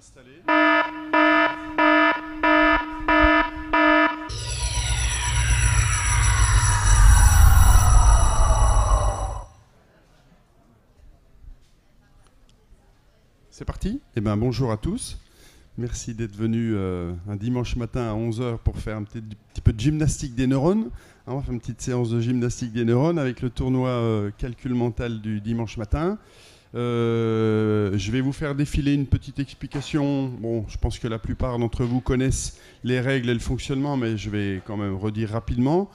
installé. C'est parti. Eh bien, bonjour à tous. Merci d'être venus un dimanche matin à 11 h pour faire un petit peu de gymnastique des neurones. On va faire une petite séance de gymnastique des neurones avec le tournoi calcul mental du dimanche matin. Je vais vous faire défiler une petite explication. Bon, je pense que la plupart d'entre vous connaissent les règles et le fonctionnement, mais je vais quand même redire rapidement.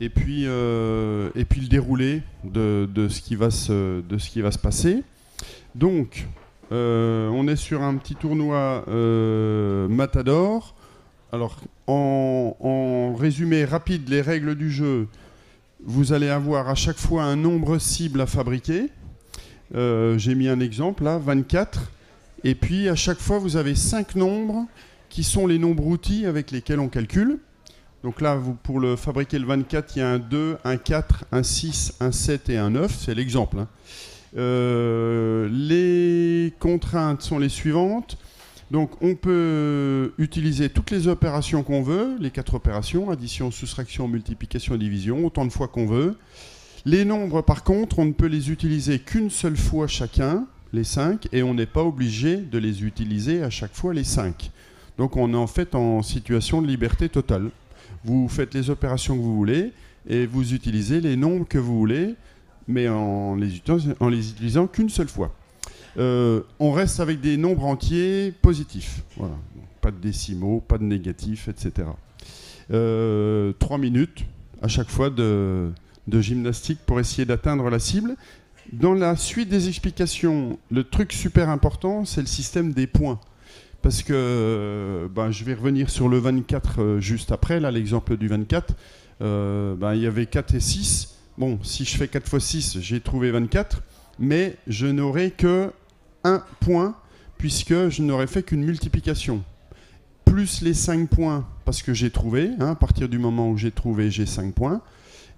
Et puis le déroulé de ce qui va se passer. Donc, on est sur un petit tournoi Matador. Alors, en résumé rapide, les règles du jeu, vous allez avoir à chaque fois un nombre cible à fabriquer. J'ai mis un exemple là, 24. Et puis, à chaque fois, vous avez 5 nombres qui sont les nombres outils avec lesquels on calcule. Donc là, pour le fabriquer le 24, il y a un 2, un 4, un 6, un 7 et un 9. C'est l'exemple, hein. Les contraintes sont les suivantes. Donc on peut utiliser toutes les opérations qu'on veut, les 4 opérations, addition, soustraction, multiplication et division, autant de fois qu'on veut. Les nombres, par contre, on ne peut les utiliser qu'une seule fois chacun, les 5, et on n'est pas obligé de les utiliser à chaque fois les 5. Donc on est en fait en situation de liberté totale. Vous faites les opérations que vous voulez et vous utilisez les nombres que vous voulez, mais en les utilisant qu'une seule fois. On reste avec des nombres entiers positifs. Voilà. Pas de décimaux, pas de négatifs, etc. 3 minutes à chaque fois de gymnastique pour essayer d'atteindre la cible. Dans la suite des explications, le truc super important, c'est le système des points. Parce que je vais revenir sur le 24 juste après, là, l'exemple du 24. Il y avait 4 et 6. Bon, si je fais 4 fois 6, j'ai trouvé 24, mais je n'aurai que 1 point, puisque je n'aurai fait qu'une multiplication. Plus les 5 points, parce que j'ai trouvé, à partir du moment où j'ai trouvé, j'ai 5 points,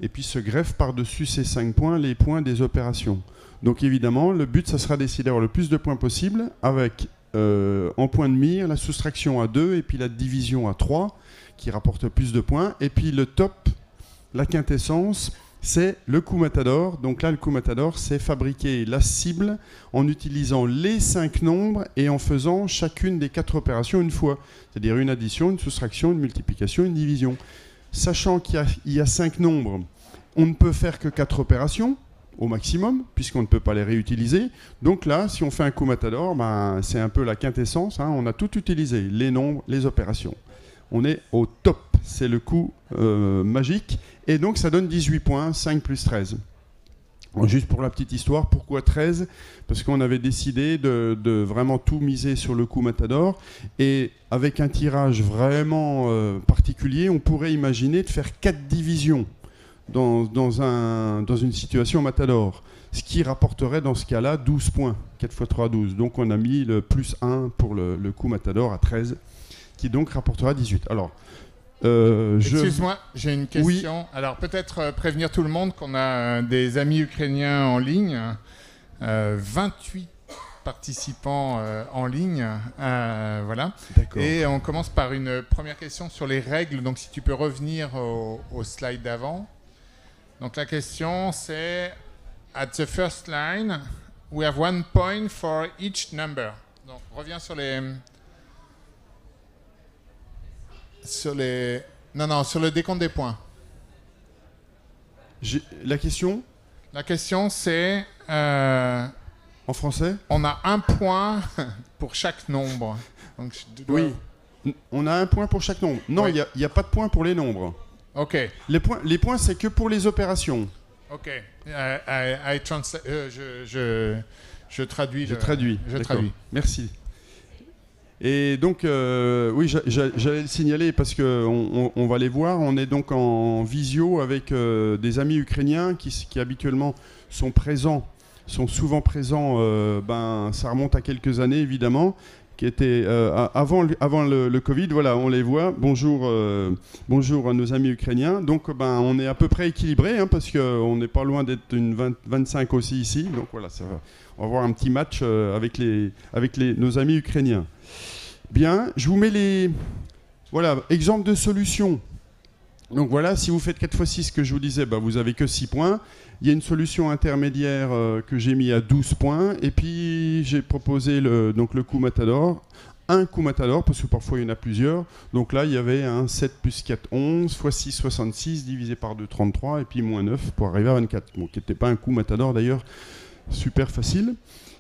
et puis se greffent par-dessus ces 5 points les points des opérations. Donc évidemment, le but, ça sera d'essayer d'avoir le plus de points possible, avec en point de mire, la soustraction à 2, et puis la division à 3, qui rapporte plus de points, et puis le top, la quintessence, c'est le coup Matador. Donc là, le coup Matador, c'est fabriquer la cible en utilisant les 5 nombres et en faisant chacune des 4 opérations une fois. C'est-à-dire une addition, une soustraction, une multiplication, une division. Sachant qu'il y a 5 nombres, on ne peut faire que 4 opérations au maximum, puisqu'on ne peut pas les réutiliser. Donc là, si on fait un coup Matador, c'est un peu la quintessence. On a tout utilisé, les nombres, les opérations. On est au top. C'est le coup magique. Et donc, ça donne 18 points, 5 plus 13. Juste pour la petite histoire, pourquoi 13 ? Parce qu'on avait décidé de vraiment tout miser sur le coup Matador. Et avec un tirage vraiment particulier, on pourrait imaginer de faire 4 divisions dans une situation Matador. Ce qui rapporterait dans ce cas-là 12 points. 4 x 3, 12. Donc, on a mis le plus 1 pour le coup Matador à 13, qui donc rapportera 18. Alors, excuse-moi, j'ai une question. Oui. Alors peut-être prévenir tout le monde qu'on a des amis ukrainiens en ligne, 28 participants en ligne, voilà. D'accord. Et on commence par une première question sur les règles. Donc si tu peux revenir au slide d'avant. Donc la question c'est at the first line, we have 1 point for each number. Donc reviens sur les sur le décompte des points. La question ? La question, c'est... en français ? On a 1 point pour chaque nombre. Donc, Oui. On a 1 point pour chaque nombre. Non, il n'y a pas de point pour les nombres. OK. Les points, c'est que pour les opérations. OK. Je traduis. Je traduis. Merci. Et donc, oui, j'allais le signaler parce qu'on va les voir. On est donc en visio avec des amis ukrainiens qui habituellement sont souvent présents, ça remonte à quelques années évidemment, qui étaient avant le Covid. Voilà, on les voit. Bonjour, bonjour à nos amis ukrainiens. Donc, on est à peu près équilibré, hein, parce qu'on n'est pas loin d'être une 25 aussi ici. Donc voilà, on va avoir un petit match avec nos amis ukrainiens. Bien, je vous mets exemples de solutions. Donc voilà, si vous faites 4 x 6, que je vous disais, vous n'avez que 6 points. Il y a une solution intermédiaire que j'ai mis à 12 points. Et puis, j'ai proposé le coup Matador. Un coup Matador, parce que parfois, il y en a plusieurs. Donc là, il y avait un 7 plus 4, 11, x 6, 66, divisé par 2, 33, et puis moins 9 pour arriver à 24. Bon, qui n'était pas un coup Matador, d'ailleurs, super facile.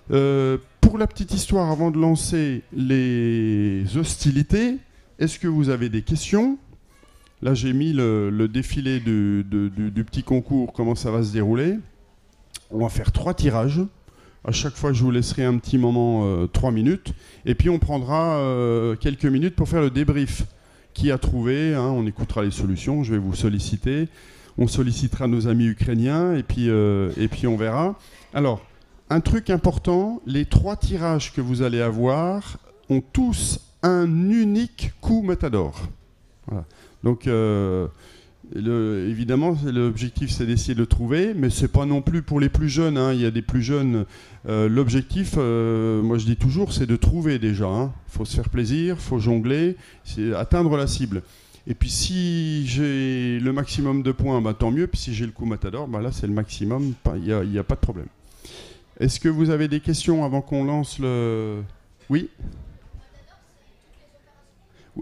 Pour la petite histoire, avant de lancer les hostilités, est-ce que vous avez des questions ? Là, j'ai mis le défilé du petit concours, comment ça va se dérouler. On va faire 3 tirages. À chaque fois, je vous laisserai un petit moment, 3 minutes. Et puis, on prendra quelques minutes pour faire le débrief. Qui a trouvé, hein, on écoutera les solutions, je vais vous solliciter. On sollicitera nos amis ukrainiens et puis on verra. Alors, un truc important, les 3 tirages que vous allez avoir ont tous un unique coup Matador. Voilà. Donc, évidemment, l'objectif, c'est d'essayer de le trouver, mais ce n'est pas non plus pour les plus jeunes. Hein. Il y a des plus jeunes. L'objectif, moi je dis toujours, c'est de trouver déjà. Il faut se faire plaisir, il faut jongler, c'est atteindre la cible. Et puis si j'ai le maximum de points, tant mieux. Puis si j'ai le coup Matador, là c'est le maximum, il n'y a pas de problème. Est-ce que vous avez des questions avant qu'on lance le... Oui ?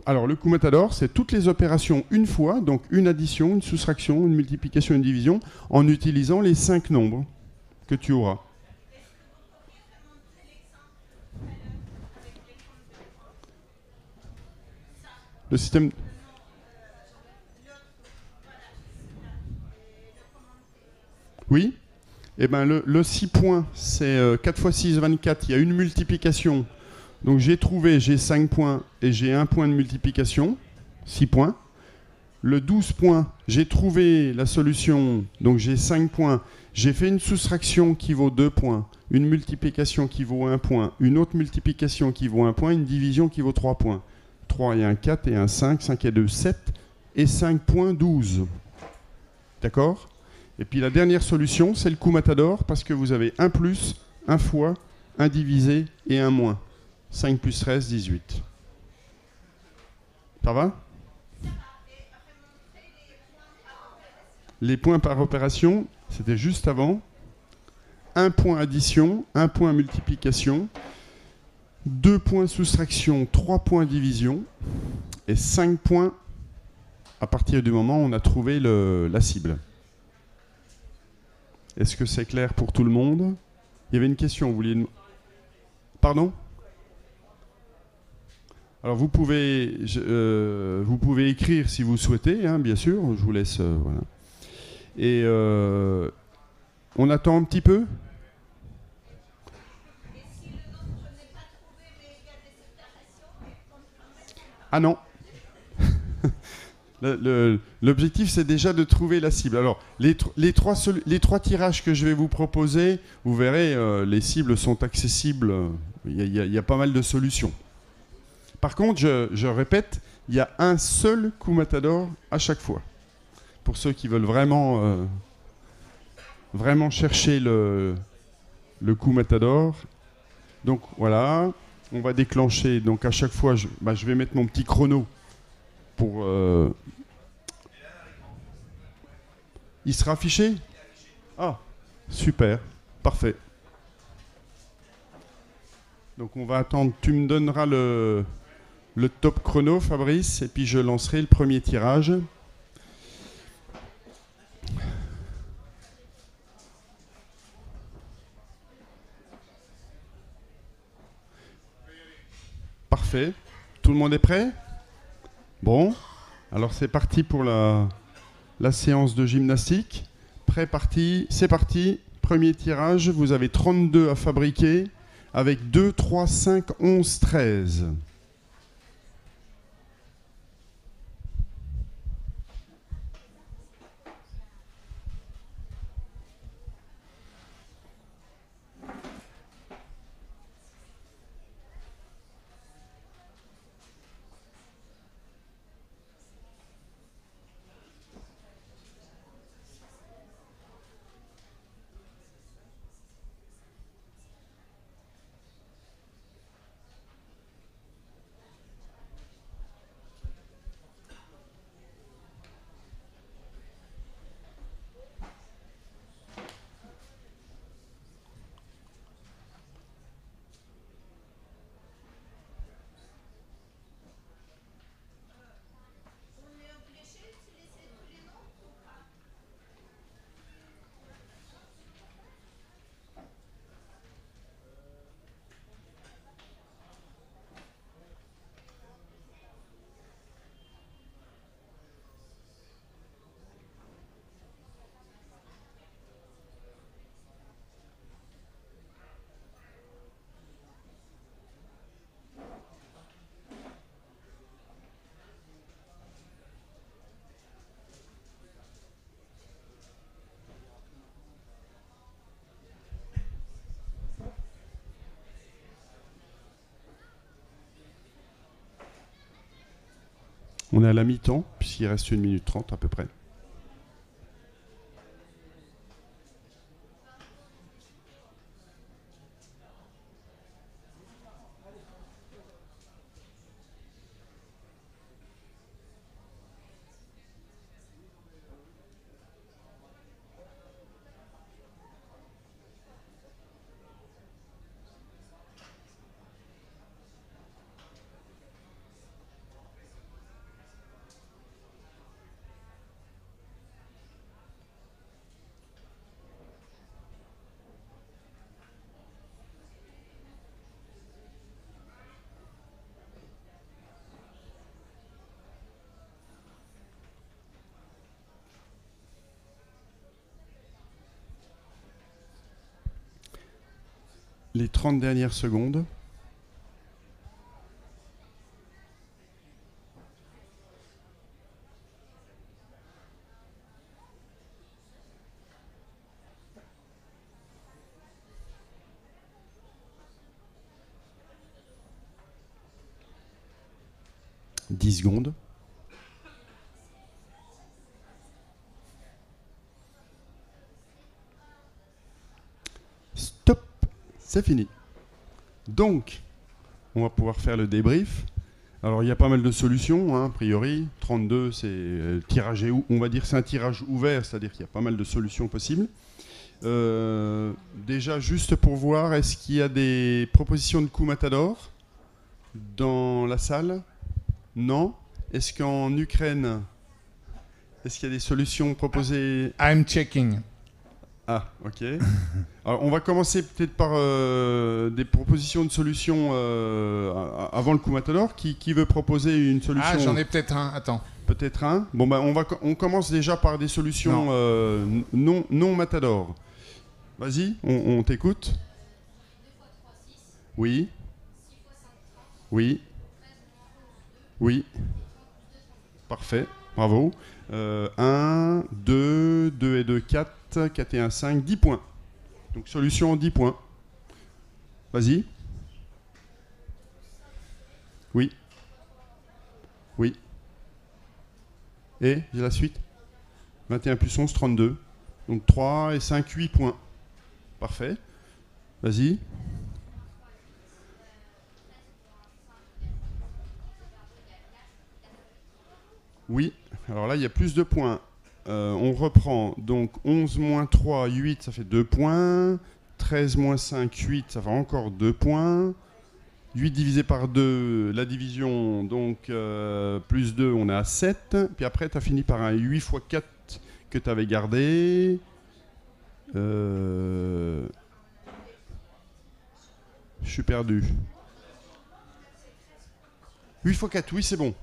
Alors, le coup Matador, c'est toutes les opérations une fois, donc une addition, une soustraction, une multiplication, une division, en utilisant les 5 nombres que tu auras. Le système... Oui. Eh bien, le 6 points, c'est 4 x 6, 24. Il y a une multiplication. Donc j'ai 5 points et j'ai 1 point de multiplication, 6 points. Le 12 points, j'ai trouvé la solution, donc j'ai 5 points. J'ai fait une soustraction qui vaut 2 points, une multiplication qui vaut 1 point, une autre multiplication qui vaut 1 point, une division qui vaut 3 points. 3 et 1, 4 et 1, 5, 5 et 2, 7 et 5 points, 12. D'accord ? Et puis la dernière solution, c'est le coup Matador, parce que vous avez 1 plus, 1 fois, 1 divisé et 1 moins. 5 plus 13, 18. Ça va ? Les points par opération, c'était juste avant. 1 point addition, 1 point multiplication, 2 points soustraction, 3 points division, et 5 points à partir du moment où on a trouvé la cible. Est-ce que c'est clair pour tout le monde ? Il y avait une question, vous vouliez... Pardon ? Alors vous pouvez écrire si vous souhaitez, hein, bien sûr, je vous laisse... voilà. Et on attend un petit peu ? Ah non. L'objectif, c'est déjà de trouver la cible. Alors, les 3 tirages que je vais vous proposer, vous verrez, les cibles sont accessibles. Il y a pas mal de solutions. Par contre, je répète, il y a un seul coup Matador à chaque fois. Pour ceux qui veulent vraiment chercher le coup Matador. Donc voilà, on va déclencher. Donc à chaque fois, je vais mettre mon petit chrono pour... Il sera affiché ? Ah, super, parfait. Donc on va attendre, tu me donneras le top chrono, Fabrice, et puis je lancerai le premier tirage. Parfait. Tout le monde est prêt ? Bon, alors c'est parti pour la séance de gymnastique. Prêt, c'est parti. Premier tirage, vous avez 32 à fabriquer avec 2, 3, 5, 11, 13. On est à la mi-temps, puisqu'il reste 1 minute 30 à peu près. Les 30 dernières secondes. « 10 secondes. Stop. C'est fini. Donc, on va pouvoir faire le débrief. Alors, il y a pas mal de solutions, hein, a priori. 32, c'est tirage on va dire c'est un tirage ouvert, c'est-à-dire qu'il y a pas mal de solutions possibles. Déjà, juste pour voir, est-ce qu'il y a des propositions de coups Matador dans la salle? Non. Est-ce qu'en Ukraine, est-ce qu'il y a des solutions proposées? I'm checking. Ah, ok. Alors, on va commencer peut-être par des propositions de solutions avant le coup Matador. Qui veut proposer une solution? Ah, j'en ai peut-être un. Attends. Peut-être un. Bon, bah, on commence déjà par des solutions non Matador. Vas-y, on t'écoute. Oui. Oui. Oui. Parfait. Bravo. 1, 2, 2 et 2, 4, 4 et 1, 5, 10 points. Donc solution 10 points. Vas-y. Oui. Oui. Et j'ai la suite. 21 plus 11, 32. Donc 3 et 5, 8 points. Parfait. Vas-y. Oui. Alors là, il y a plus de points. On reprend. Donc 11 moins 3, 8, ça fait 2 points. 13 moins 5, 8, ça fait encore 2 points. 8 divisé par 2, la division, donc plus 2, on est à 7. Puis après, tu as fini par un 8 x 4 que tu avais gardé. Je suis perdu. 8 x 4, oui, c'est bon.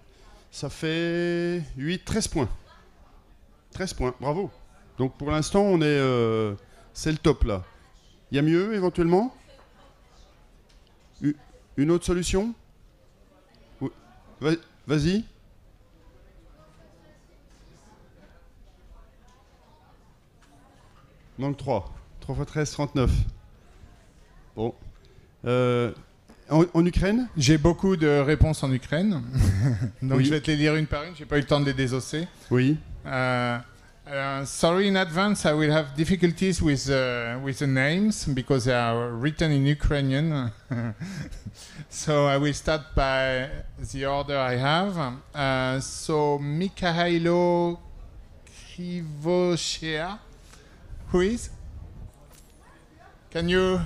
Ça fait 8, 13 points. 13 points, bravo. Donc pour l'instant, on est, c'est le top là. Il y a mieux éventuellement? Une autre solution? Oui. Vas-y. Donc 3. 3 x 13, 39. Bon. En Ukraine? J'ai beaucoup de réponses en Ukraine. Donc oui. Je vais te les lire une par une. J'ai pas eu le temps de les désosser. Oui. Sorry in advance, I will have difficulties with the names because they are written in Ukrainian. So I will start by the order I have. So Mikhailo Krivoshea, who is? Can you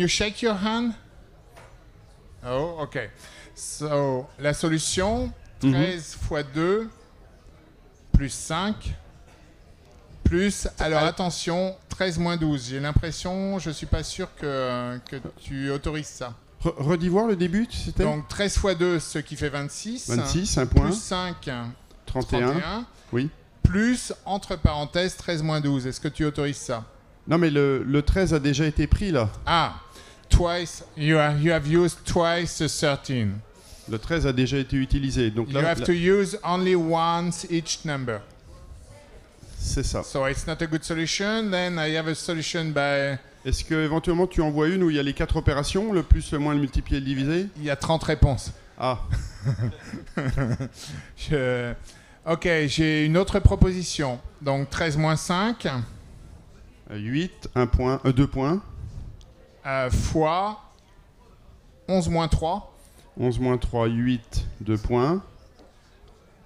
shake your hand? Oh, okay. So la solution 13 x 2 plus 5 plus, alors attention, 13 moins 12. J'ai l'impression, je suis pas sûr que tu autorises ça. Redis voir le début, c'était? Donc 13 x 2, ce qui fait 26. 26, un point. Plus 5, 31. Oui. Plus, entre parenthèses, 13 moins 12. Est-ce que tu autorises ça? Non, mais le 13 a déjà été pris, là. Ah, twice, you have used twice the 13. Le 13 a déjà été utilisé. Donc you have to use only once each number. C'est ça. So it's not a good solution. Then I have a solution by... Est-ce que éventuellement tu en vois une où il y a les 4 opérations, le plus, le moins, le multiplié, le divisé? Il y a 30 réponses. Ah. Ok, j'ai une autre proposition. Donc 13 moins 5. 8, 2 points. Fois 11 moins 3. 11 moins 3, 8, 2 points.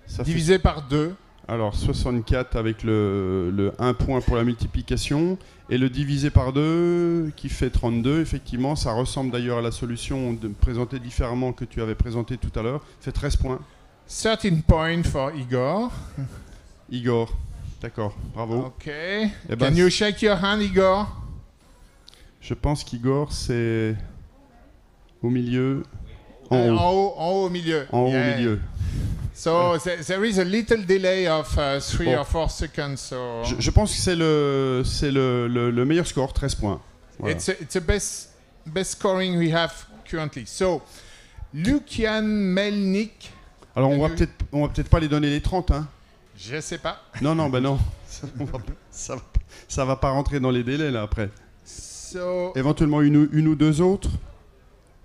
Ça divisé par 2. Alors 64 avec le 1 point pour la multiplication. Et le divisé par 2 qui fait 32. Effectivement, ça ressemble d'ailleurs à la solution présentée différemment que tu avais présentée tout à l'heure. Fait 13 points. 13 points for Igor. Igor. D'accord, bravo. Ok. Can you shake your hand, Igor? Je pense qu'Igor, c'est au milieu. En haut au milieu. En haut au milieu. So there is a little delay of 3 or 4 seconds. So je pense que c'est le meilleur score, 13 points. Voilà. It's the best scoring we have currently. So, Lucian Melnik. Alors on va peut-être pas les donner les 30, hein. Je sais pas. Non, non. Ça va pas rentrer dans les délais là après. So, éventuellement une ou deux autres.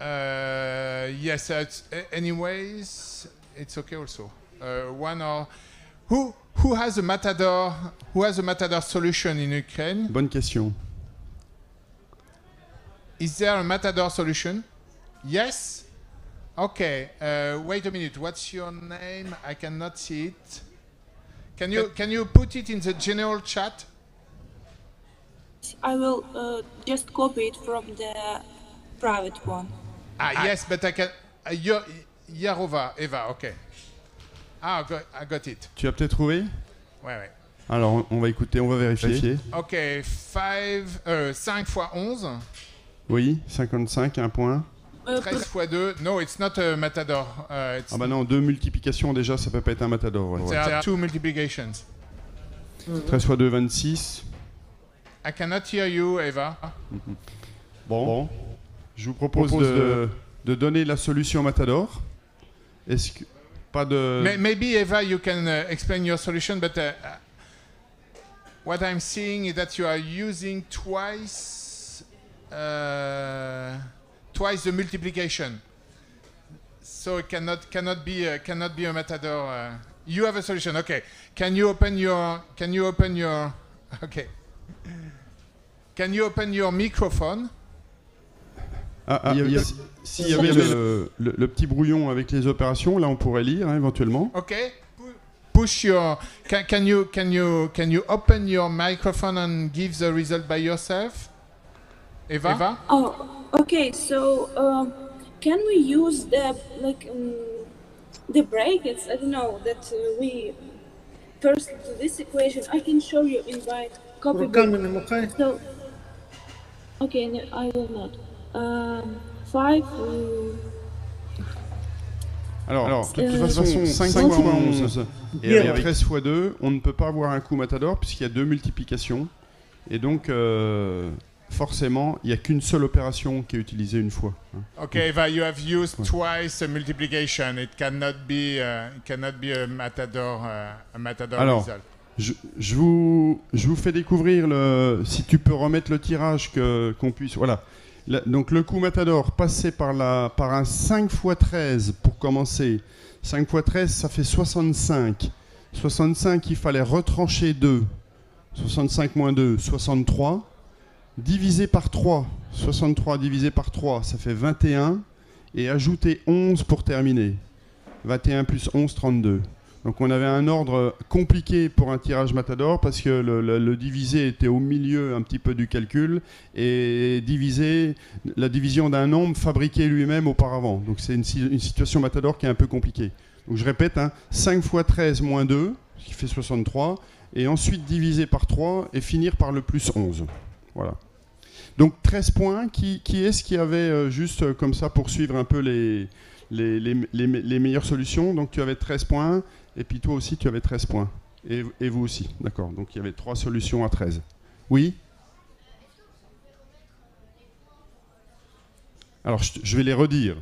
Yes. Anyways, it's okay also. One or who has a Matador solution in Ukraine? Bonne question. Is there a Matador solution? Yes. Okay. Wait a minute. What's your name? I cannot see it. Can you put it in the general chat? I will just copy it from the private one. Yes, but I can. Yarova, Eva, okay. I got it. Tu as peut-être trouvé? Ouais. Alors, on va écouter, on va vérifier. Ok, 5 fois 11. Oui, 55, 1 point. 13 fois 2. No, it's not a Matador. Ah bah non, 2 multiplications déjà, ça peut pas être un Matador. Ouais. There are 2 multiplications. 13 fois 2, 26. I cannot hear you, Eva. Bon. Je vous propose de donner la solution Matador. Est-ce que... Pas de... Maybe, Eva, you can explain your solution, but what I'm seeing is that you are using twice the multiplication, so it cannot be a Matador. You have a solution, okay? Can you open your okay? Can you open your microphone? S'il y avait le petit brouillon avec les opérations, là on pourrait lire hein, éventuellement. Okay. Push your. Can you open your microphone and give the result by yourself, Eva? Oh, okay. So, can we use the the brackets? I don't know that we first to this equation. I can show you in my copy. So, okay, no, I will not. 5. Alors, de toute façon, 5 fois 11 et avec 13 fois 2, on ne peut pas avoir un coup Matador puisqu'il y a 2 multiplications. Et donc, forcément, il n'y a qu'une seule opération qui est utilisée une fois. Ok, Eva, you have used twice the multiplication. It cannot be a Matador Alors, result. Je vous fais découvrir si tu peux remettre le tirage qu'on puisse... Voilà. Donc le coup Matador passé par un 5 x 13 pour commencer. 5 x 13 ça fait 65. 65 il fallait retrancher 2. 65 moins 2, 63. Divisé par 3. 63 divisé par 3 ça fait 21. Et ajouter 11 pour terminer. 21 plus 11, 32. Donc on avait un ordre compliqué pour un tirage Matador parce que le divisé était au milieu un petit peu du calcul et la division d'un nombre fabriqué lui-même auparavant. Donc c'est une situation Matador qui est un peu compliquée. Donc je répète, 5 x 13 moins 2, ce qui fait 63, et ensuite diviser par 3 et finir par le plus 11. Voilà. Donc 13 points, qui est-ce qui avait juste comme ça pour suivre un peu les meilleures solutions? Donc tu avais 13 points. Et puis toi aussi, tu avais 13 points. Et vous aussi, d'accord. Donc il y avait 3 solutions à 13. Oui? Alors je vais les redire.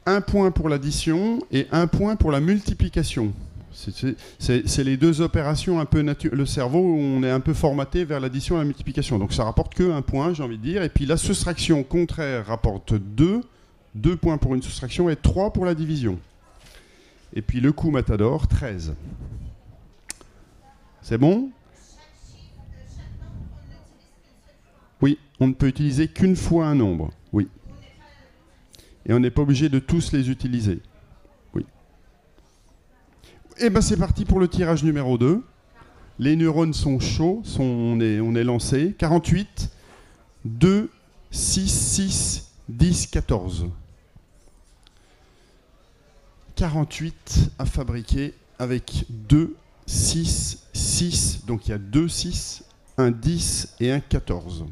1 point pour l'addition et 1 point pour la multiplication. C'est les deux opérations un peu le cerveau où on est un peu formaté vers l'addition et la multiplication. Donc ça rapporte que 1 point, j'ai envie de dire. Et puis la soustraction contraire rapporte 2 2 points pour une soustraction et 3 pour la division. Et puis le coup Matador, 13. C'est bon? Oui, on ne peut utiliser qu'une fois un nombre. Oui. Et on n'est pas obligé de tous les utiliser. Oui. Et bien c'est parti pour le tirage numéro 2. Les neurones sont chauds, on est lancé. 48, 2, 6, 6, 10, 14. 48 à fabriquer avec 2, 6, 6. Donc il y a 2 6, un 10 et un 14.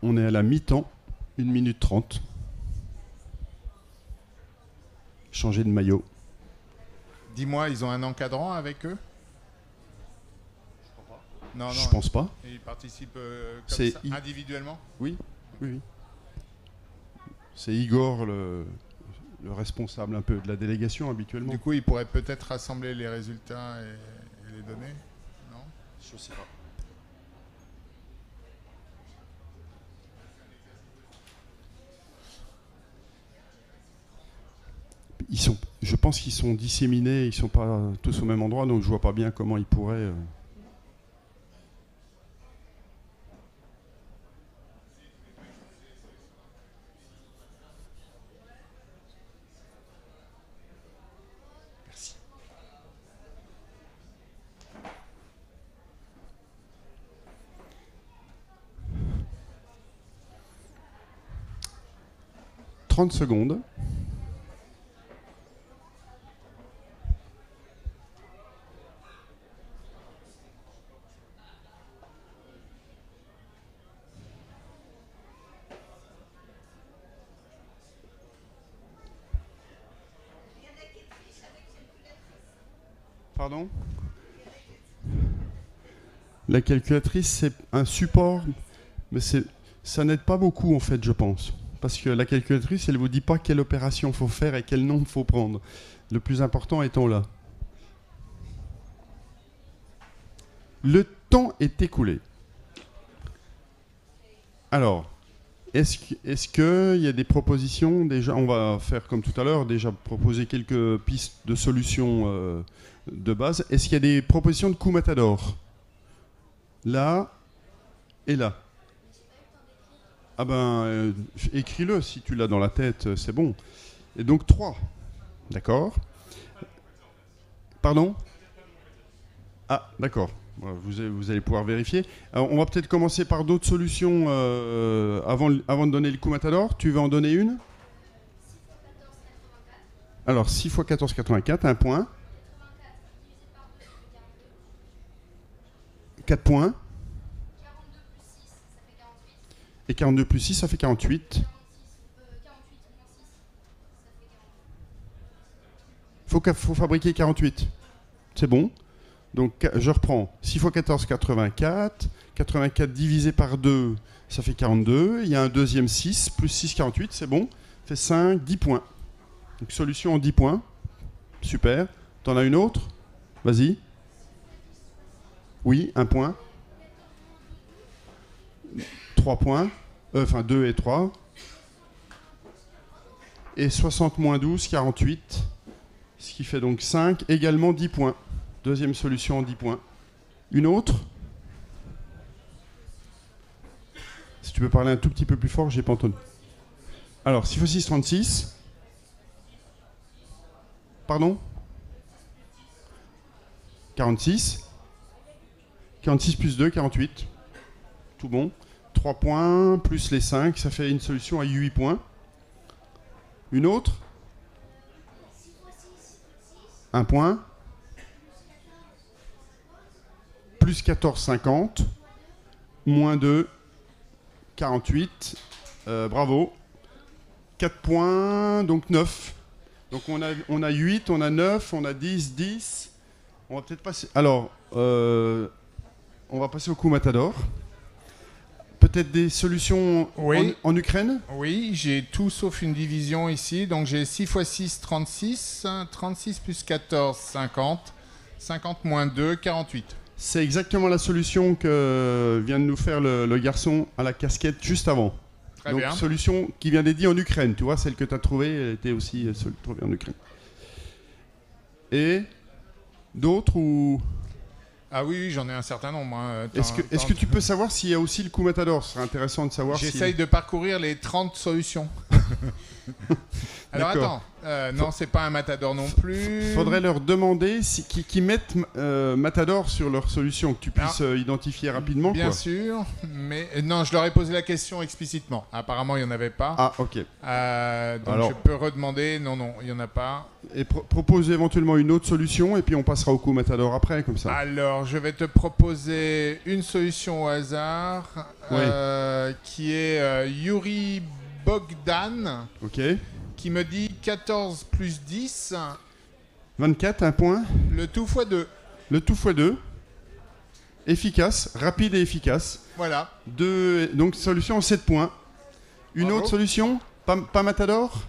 On est à la mi-temps, 1 minute 30. Changer de maillot. Dis-moi, ils ont un encadrant avec eux? Non, Je pense pas. Ils participent C'est comme ça, individuellement? Oui, oui, oui. C'est Igor, le responsable un peu de la délégation habituellement. Du coup, ils pourraient peut-être rassembler les résultats et les donner? Non? Je sais pas. Je pense qu'ils sont disséminés, ils ne sont pas tous au même endroit, donc je vois pas bien comment ils pourraient... Merci. « 30 secondes. » Pardon? La calculatrice, c'est un support, mais ça n'aide pas beaucoup, en fait, je pense. Parce que la calculatrice, elle ne vous dit pas quelle opération il faut faire et quel nombre il faut prendre. Le plus important étant là. Le temps est écoulé. Alors, est-ce qu'il y a des propositions? Déjà, on va faire comme tout à l'heure, déjà proposer quelques pistes de solutions de base. Est-ce qu'il y a des propositions de coup Matador? Là et là. Ah ben, écris-le si tu l'as dans la tête, c'est bon. Et donc 3. D'accord. Pardon? Ah, d'accord. Vous allez pouvoir vérifier. Alors, on va peut-être commencer par d'autres solutions avant de donner le coup Matador. Tu veux en donner une? Alors, 6 x 14, 84, 1 point. 4 points. Et 42 plus 6, ça fait 48. Faut fabriquer 48. C'est bon. Donc, je reprends. 6 x 14, 84. 84 divisé par 2, ça fait 42. Il y a un deuxième 6, plus 6, 48, c'est bon. Ça fait 5, 10 points. Donc, solution en 10 points. Super. T'en as une autre? Vas-y. Oui, 1 point. 3 points. Enfin, 2 et 3. Et 60 moins 12, 48. Ce qui fait donc 5, également 10 points. Deuxième solution en 10 points. Une autre? Si tu peux parler un tout petit peu plus fort, j'ai pas entendu. Alors, 6 x 6, 36. Pardon? 46. 46 plus 2, 48. Tout bon. 3 points plus les 5, ça fait une solution à 8 points. Une autre? 1 point. Plus 14, 50. Moins 2, 48. Bravo. 4 points, donc 9. Donc on a 8, on a 9, on a 10, 10. On va peut-être passer... Alors, on va passer au coup Matador. Peut-être des solutions en Ukraine? Oui, j'ai tout sauf une division ici. Donc j'ai 6 x 6, 36. 36 plus 14, 50. 50 moins 2, 48. C'est exactement la solution que vient de nous faire le garçon à la casquette juste avant. Très Donc, bien. solution qui vient d'être en Ukraine. Tu vois, celle que tu as trouvée, elle était aussi trouvée en Ukraine. Et d'autres ou... Ah oui, j'en ai un certain nombre. Hein. Est-ce que tu peux savoir s'il y a aussi le coup Matador? Ce serait intéressant de savoir. J'essaye de parcourir les 30 solutions. Alors attends, non, c'est pas un Matador non plus. Faudrait leur demander qu'ils mettent Matador sur leur solution, que tu puisses identifier rapidement. Bien sûr, mais non, je leur ai posé la question explicitement. Apparemment, il n'y en avait pas. Ah, ok. Donc alors, je peux redemander. Non, il n'y en a pas. Et propose éventuellement une autre solution, et puis on passera au coup Matador après, comme ça. Alors, je vais te proposer une solution au hasard, qui est Yuri Bogdan. Ok. Qui me dit 14 plus 10. 24, un point. Le tout x 2. Le tout x 2. Efficace, rapide et efficace. Voilà. Donc solution en 7 points. Une Bravo. autre solution? Pas Matador?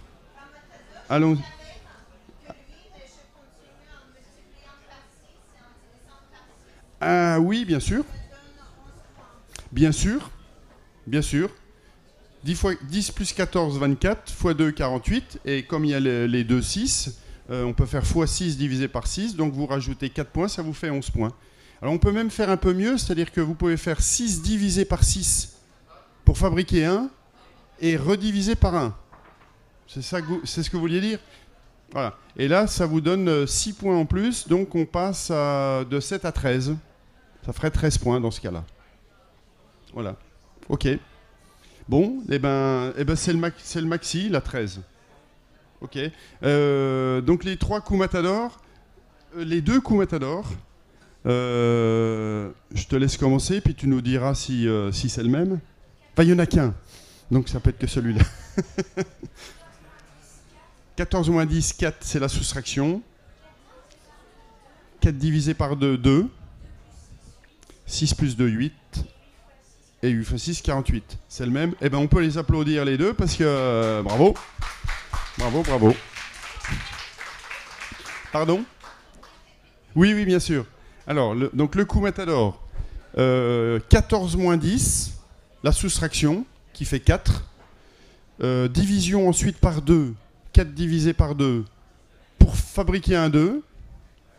Allons. Ah oui, bien sûr. Bien sûr. Bien sûr. 10 plus 14, 24, x 2, 48. Et comme il y a les deux 6, on peut faire x 6 divisé par 6. Donc vous rajoutez 4 points, ça vous fait 11 points. Alors on peut même faire un peu mieux, c'est-à-dire que vous pouvez faire 6 divisé par 6 pour fabriquer 1 et rediviser par 1. C'est ce que vous vouliez dire? Voilà. Et là, ça vous donne 6 points en plus. Donc on passe de 7 à 13. Ça ferait 13 points dans ce cas-là. Voilà. Ok. Bon, c'est le maxi, la 13. Ok. Donc les 3 coups Matador, les 2 coups Matador, je te laisse commencer, puis tu nous diras si c'est le même. Enfin, il n'y en a qu'un, donc ça peut être que celui-là. 14 moins 10, 4, c'est la soustraction. 4 divisé par 2, 2. 6 plus 2, 8. Et 8 x 6, 48. C'est le même. Eh bien, on peut les applaudir les deux parce que... bravo. Bravo, bravo. Pardon? Oui, bien sûr. Alors, donc le coup Matador. 14 moins 10, la soustraction, qui fait 4. Division ensuite par 2. 4 divisé par 2 pour fabriquer un 2.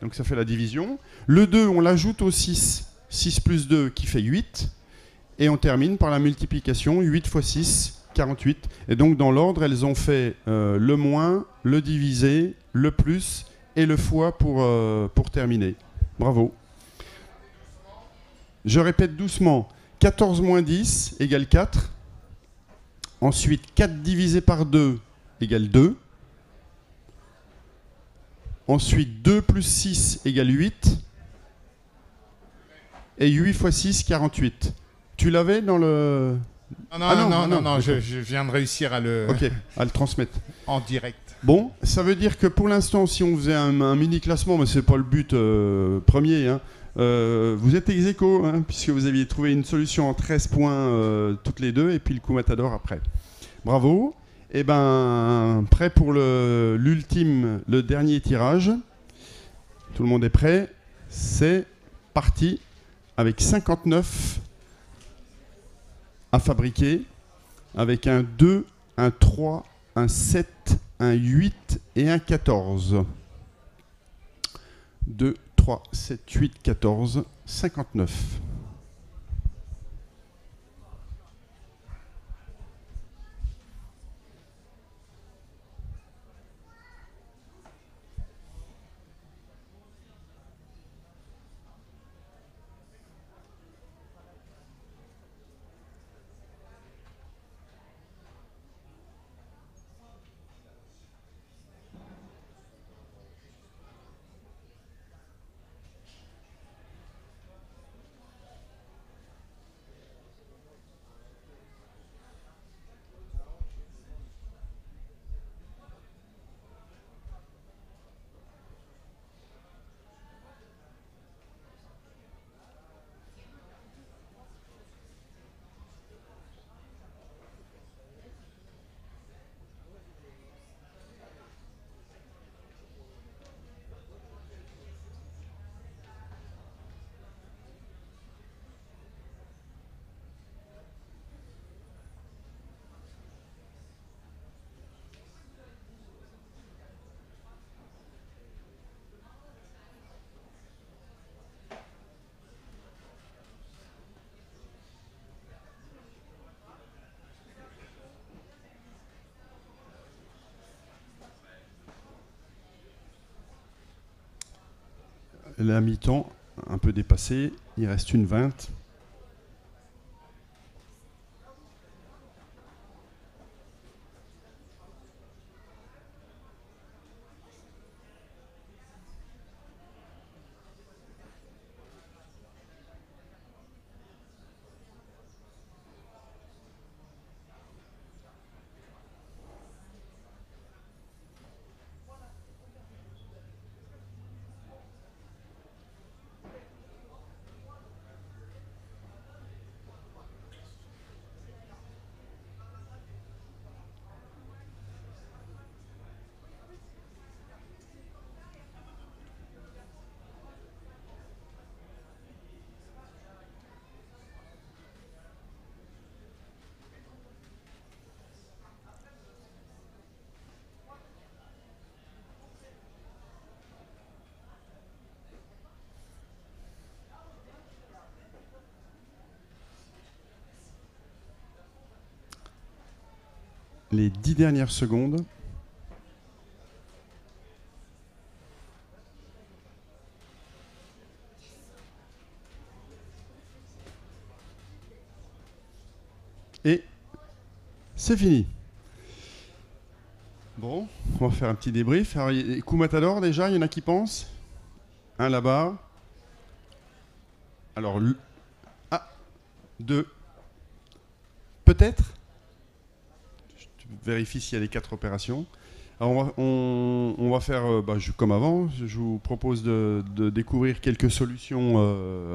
Donc ça fait la division. Le 2, on l'ajoute au 6. 6 plus 2 qui fait 8. Et on termine par la multiplication, 8 x 6, 48. Et donc dans l'ordre, elles ont fait le moins, le divisé, le plus et le fois pour terminer. Bravo. Je répète doucement. 14 moins 10 égale 4. Ensuite, 4 divisé par 2 égale 2. Ensuite, 2 plus 6 égale 8. Et 8 x 6, 48. Tu l'avais dans le... Non, je viens de réussir à le transmettre. En direct. Bon, ça veut dire que pour l'instant, si on faisait un mini classement, mais c'est pas le but premier, hein, vous êtes ex aequo, hein, puisque vous aviez trouvé une solution en 13 points toutes les deux, et puis le coup Matador après. Bravo. Et ben, prêt pour l'ultime, le dernier tirage. Tout le monde est prêt. C'est parti avec 59 à fabriquer, avec un 2, un 3, un 7, un 8 et un 14. 2, 3. 3, 7, 8, 14, 59. La mi-temps, un peu dépassée, il reste une 20. Les 10 dernières secondes. Et c'est fini. Bon, on va faire un petit débrief. Alors, coup Matador, déjà, il y en a qui pensent. Un là-bas. Alors, deux. Peut-être. Je vérifie s'il y a les 4 opérations. Alors on va faire comme avant. Je vous propose de découvrir quelques solutions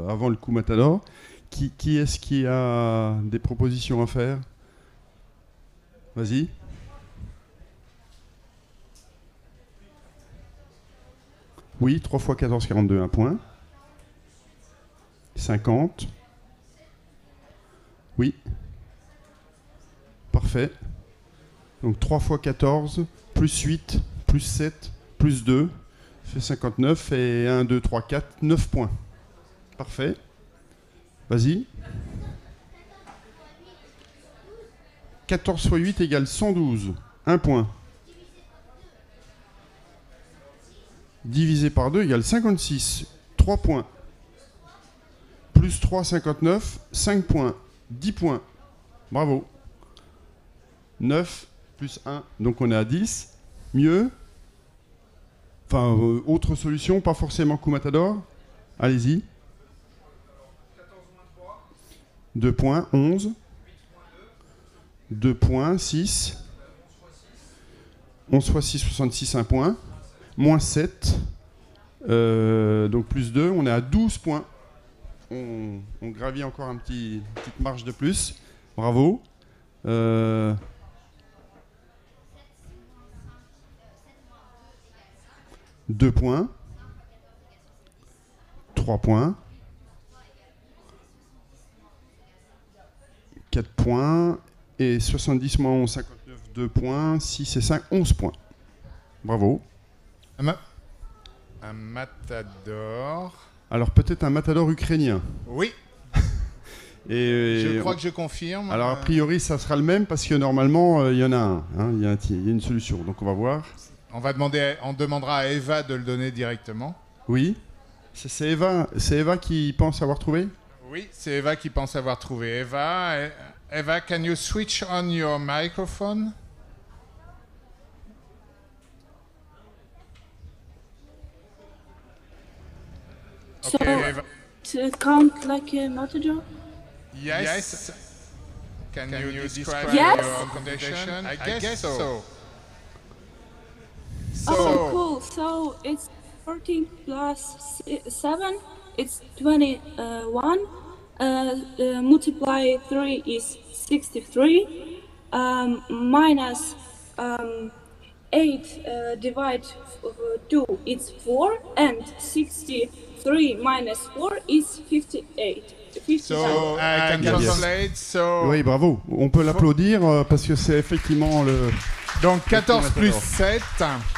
avant le coup Matador. Qui est-ce qui a des propositions à faire? Vas-y. Oui, 3 x 14, 42, 1 point. 50. Oui. Parfait. Donc 3 x 14, plus 8, plus 7, plus 2, fait 59, et 1, 2, 3, 4, 9 points. Parfait. Vas-y. 14 x 8 égale 112. 1 point. Divisé par 2 égale 56. 3 points. Plus 3, 59. 5 points. 10 points. Bravo. 9 plus 1. Donc on est à 10. Mieux. Enfin, autre solution, pas forcément coup Matador. Allez-y. 2 points. 11. 2 points. 6. 11 x 6, 66, 1 point. Moins 7. Donc plus 2. On est à 12 points. On gravit encore une petite marge de plus. Bravo. 2 points. 3 points. 4 points. Et 70 moins 11, 59, 2 points. 6 et 5, 11 points. Bravo. Un matador. Alors peut-être un matador ukrainien. Oui. Et je crois que je confirme. Alors a priori ça sera le même parce que normalement il y en a un. Hein, il y a une solution. Donc on va voir. On demandera à Eva de le donner directement. Oui. C'est Eva qui pense avoir trouvé? Oui, c'est Eva qui pense avoir trouvé. Eva, can you switch on your microphone? So, Okay, Eva. to count like a matador? Yes. Can you describe Yes. your condition? I guess so. Oh, cool. So it's 14 plus 7. It's 21. Multiply 3 is 63. Minus 8 divide 2, it's 4. And 63 minus 4 is 58. So I can translate. So Oui, bravo. On peut l'applaudir parce que c'est effectivement le... donc 14 plus 7.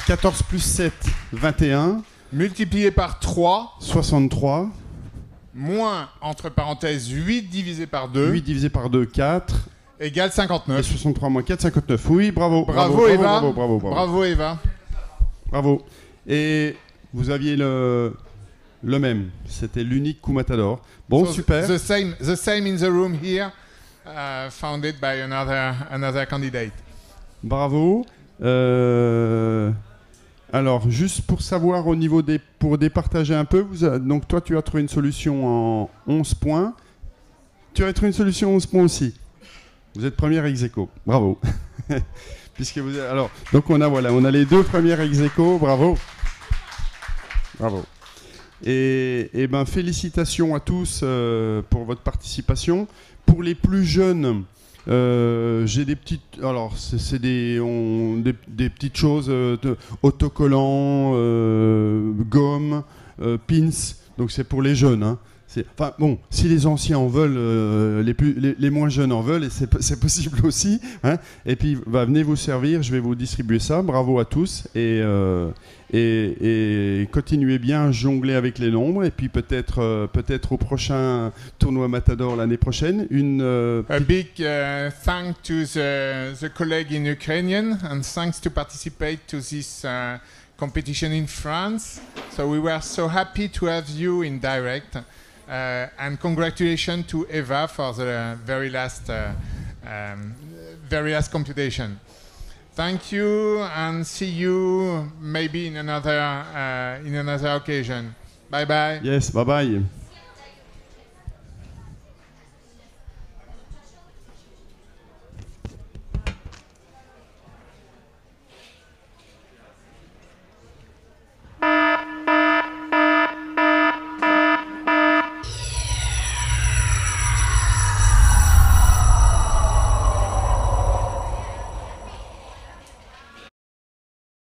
14 plus 7, 21. Multiplié par 3. 63. Moins, entre parenthèses, 8 divisé par 2. 8 divisé par 2, 4. Égale Et 59. 63 moins 4, 59. Oui, bravo. Bravo, Eva. Bravo. Eva. Bravo. Et vous aviez le même. C'était l'unique coup matador. Bon, So super. The same in the room here, founded by another candidate. Bravo. Alors, juste pour savoir au niveau pour départager un peu, donc toi tu as trouvé une solution en 11 points. Tu as trouvé une solution en 11 points aussi. Vous êtes première ex aequo. Bravo. Puisque alors, donc on a les deux premières ex aequo. Bravo. Bravo. Et ben félicitations à tous pour votre participation. Pour les plus jeunes, j'ai des petites, alors c'est des petites choses, autocollants, gomme, pins. Donc c'est pour les jeunes. Hein. Enfin bon, si les anciens en veulent, les moins jeunes en veulent, et c'est possible aussi. Hein. Et puis venez vous servir, je vais vous distribuer ça. Bravo à tous et continuez bien à jongler avec les nombres. Et puis peut-être au prochain tournoi Matador l'année prochaine. A big thank to the colleague in Ukrainian and thanks to participate to this competition in France. So we were so happy to have you in direct. And congratulations to Eva for the very last computation. Thank you and see you maybe in another occasion. Bye bye. Yes, bye bye.